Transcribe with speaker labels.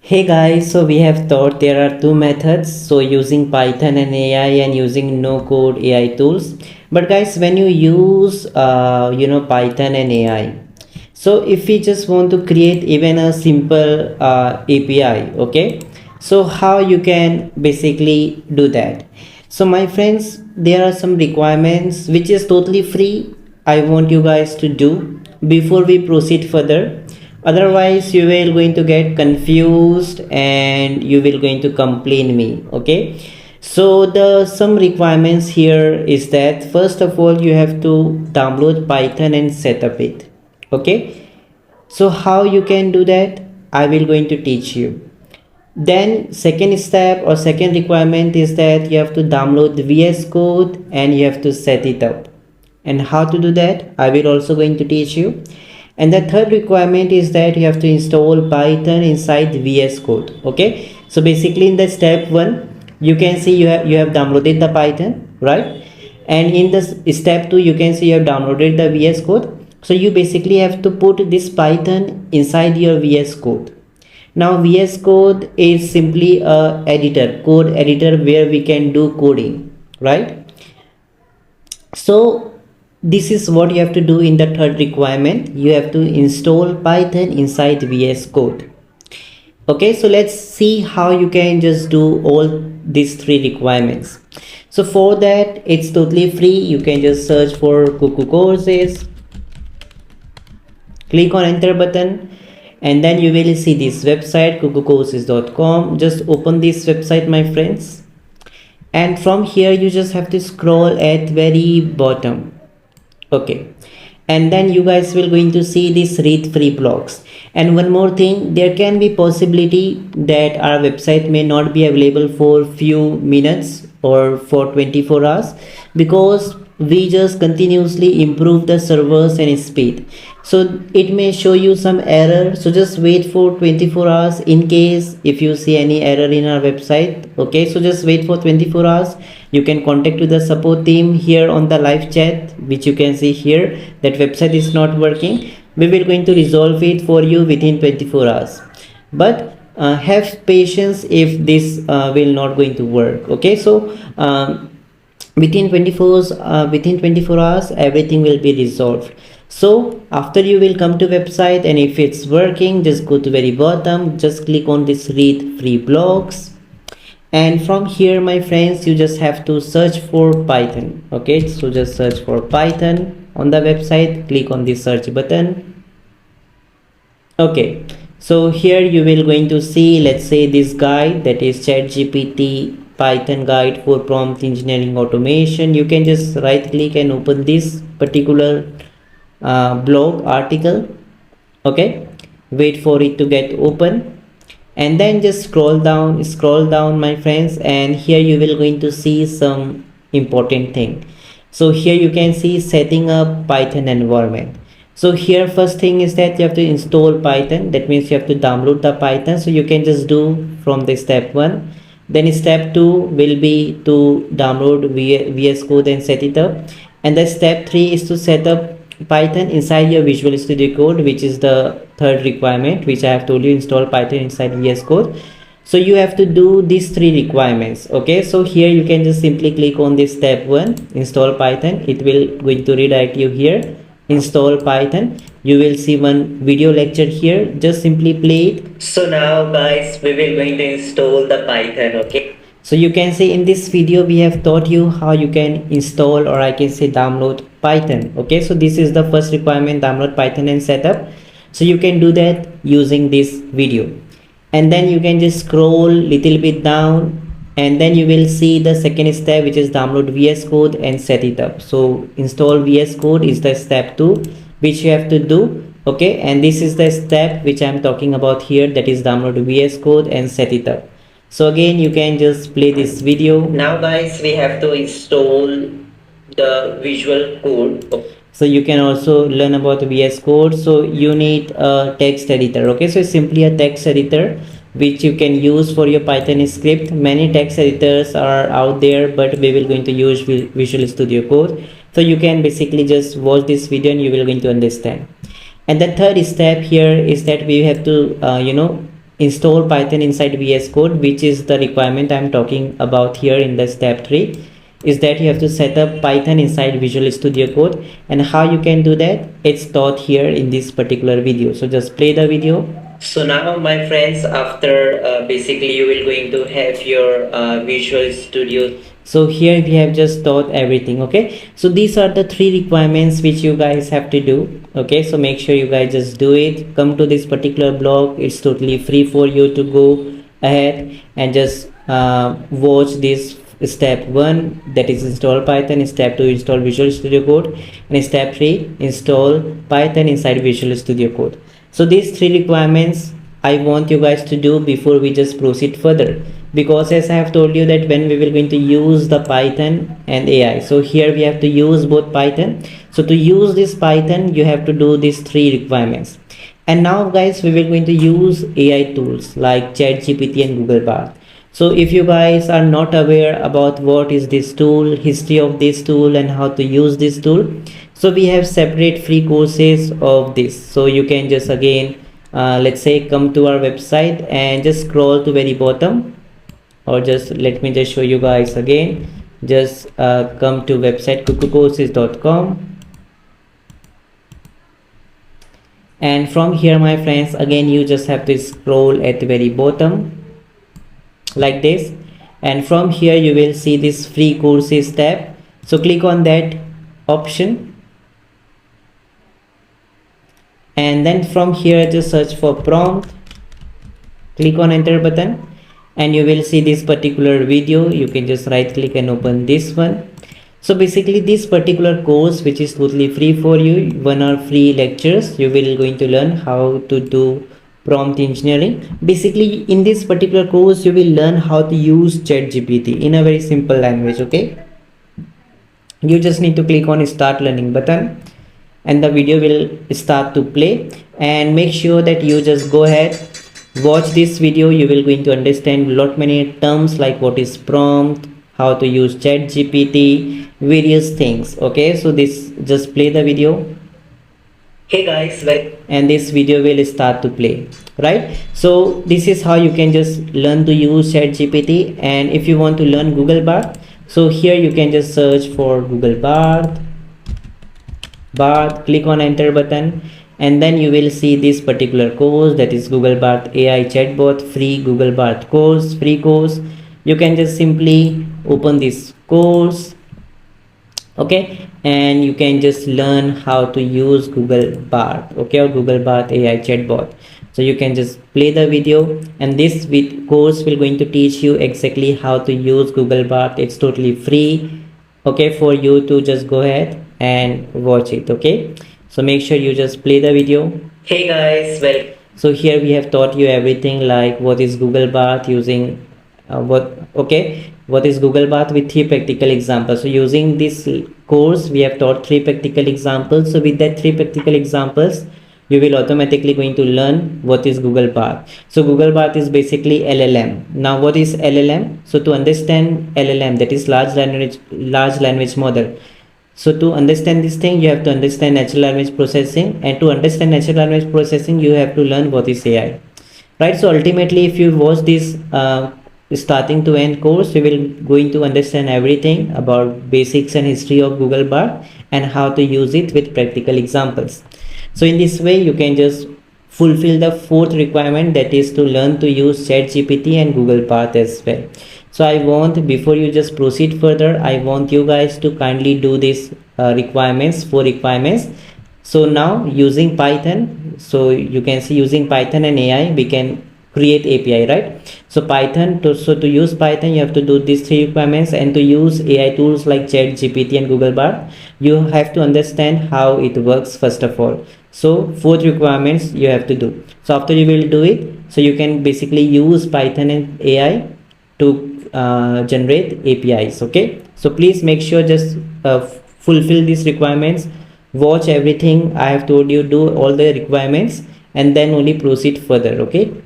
Speaker 1: Hey guys, so we have thought there are two methods, so using Python and AI and using no code AI tools. But guys, when you use Python and AI, so if we just want to create even a simple API, okay, so how you can basically do that? So my friends, there are some requirements which is totally free. I want you guys to do before we proceed further. Otherwise you will going to get confused and you will going to complain me. Okay, so the some requirements here is that first of all you have to download Python and set up it. Okay, so how you can do that, I will going to teach you. Then second step or second requirement is that you have to download the VS Code and you have to set it up. And how to do that, I will also going to teach you. And the third requirement is that you have to install Python inside VS Code. Okay, so basically in the step 1 you can see you have downloaded the Python, right? And in this step 2 you can see you have downloaded the VS Code. So you basically have to put this Python inside your VS Code. Now VS Code is simply a editor, code editor, where we can do coding, right? So this is what you have to do in the third requirement. You have to install Python inside VS Code. Okay, so let's see how you can just do all these three requirements. So for that, it's totally free. You can just search for Cuckoo courses, click on enter button, and then you will see this website cuckoocourses.com. Just open this website, my friends, and from here you just have to scroll at very bottom. Okay, and then you guys will going to see this read free blogs. And one more thing, there can be possibility that our website may not be available for few minutes or for 24 hours, because we just continuously improve the servers and speed. So it may show you some error, so just wait for 24 hours in case if you see any error in our website. Okay, so just wait for 24 hours. You can contact to the support team here on the live chat, which you can see here, that website is not working. We will going to resolve it for you within 24 hours. But have patience if this will not going to work. Okay, so within 24 hours everything will be resolved. So after you will come to website, and if it's working, just go to very bottom, just click on this read free blogs, and from here, my friends, you just have to search for Python. Okay, so just search for Python on the website, click on the search button. Okay, so here you will going to see, let's say, this guide, that is ChatGPT Python guide for prompt engineering automation. You can just right click and open this particular blog article. Okay, wait for it to get open, and then just scroll down, my friends, and here you will going to see some important thing. So here you can see setting up Python environment. So here first thing is that you have to install Python. That means you have to download the Python. So you can just do from the step 1. Then step 2 will be to download VS Code and set it up. And the step 3 is to set up Python inside your Visual Studio Code, which is the third requirement, which I have told you, install Python inside VS Code. So you have to do these three requirements. Okay, so here you can just simply click on this step 1, install Python. It will going to redirect you here, install Python. You will see one video lecture here, just simply play it. So now guys, we will going to install the Python. Okay, so you can see in this video we have taught you how you can install, or I can say download Python. Okay, so this is the first requirement, download Python and setup. So you can do that using this video, and then you can just scroll little bit down, and then you will see the second step, which is download VS Code and set it up. So install VS Code is the step 2 which you have to do. Okay, and this is the step which I am talking about here, that is download VS Code and set it up. So again, you can just play this video. Now guys, we have to install the Visual Code. So you can also learn about VS Code. So you need a text editor. Okay, so it's simply a text editor which you can use for your Python script. Many text editors are out there, but we will going to use Visual Studio Code. So you can basically just watch this video and you will going to understand. And the third step here is that we have to install Python inside VS Code, which is the requirement I'm talking about here in the step 3, is that you have to set up Python inside Visual Studio Code. And how you can do that, it's taught here in this particular video. So just play the video. So now my friends, after basically you will going to have your Visual Studio. So here we have just taught everything. Okay, so these are the 3 requirements which you guys have to do. Okay, so make sure you guys just do it. Come to this particular blog, it's totally free for you to go ahead and just watch this step 1, that is install Python, step 2 install Visual Studio Code, and step 3 install Python inside Visual Studio Code. So these 3 requirements I want you guys to do before we just proceed further, because as I have told you that when we will going to use the Python and AI, so here we have to use both Python. So to use this Python you have to do these 3 requirements. And now guys, we will going to use AI tools like ChatGPT and Google Bard. So if you guys are not aware about what is this tool, history of this tool, and how to use this tool, so we have separate free courses of this. So you can just again let's say come to our website and just scroll to very bottom, or just let me just show you guys again. Just come to website courses.com, and from here my friends, again you just have to scroll at the very bottom like this, and from here you will see this free courses tab. So click on that option, and then from here just search for prompt, click on enter button, and you will see this particular video. You can just right click and open this one. So basically this particular course, which is totally free for you, 1 hour free lectures, you will going to learn how to do prompt engineering. Basically in this particular course you will learn how to use ChatGPT in a very simple language. Okay, you just need to click on start learning button, and the video will start to play. And make sure that you just go ahead, watch this video. You will going to understand lot many terms like what is prompt, how to use ChatGPT, various things. Okay, so this, just play the video. Hey guys, and this video will start to play, right? So this is how you can just learn to use ChatGPT. And if you want to learn Google Bard, so here you can just search for Google Bard, click on enter button, and then you will see this particular course, that is Google Bard AI chatbot free Google Bard course, free course. You can just simply open this course. Okay, and you can just learn how to use Google Bard, okay, or Google Bard AI chatbot. So you can just play the video, and this course will going to teach you exactly how to use Google Bard. It's totally free, okay, for you to just go ahead and watch it. Okay, so make sure you just play the video. Hey guys, well, so here we have taught you everything like what is Google Bard, using what is Google Bard with 3 practical examples. So using this course we have taught 3 practical examples. So with that 3 practical examples you will automatically going to learn what is Google Bard. So Google Bard is basically LLM. Now what is LLM? So to understand LLM, that is large language model. So to understand this thing you have to understand natural language processing, and to understand natural language processing you have to learn what is AI, right? So ultimately if you watch this starting to end course, you will going to understand everything about basics and history of Google Bard and how to use it with practical examples. So in this way you can just fulfill the 4th requirement, that is to learn to use ChatGPT and Google Bard as well. So I want, before you just proceed further, I want you guys to kindly do these 4 requirements. So now using Python, so you can see using Python and AI we can create API, right? So Python, to use Python you have to do these 3 requirements, and to use AI tools like ChatGPT and Google Bard you have to understand how it works first of all. So 4 requirements you have to do. So after you will do it, so you can basically use Python and AI to generate APIs. Okay, so please make sure just fulfill these requirements, watch everything I have told you, do all the requirements, and then only proceed further. Okay.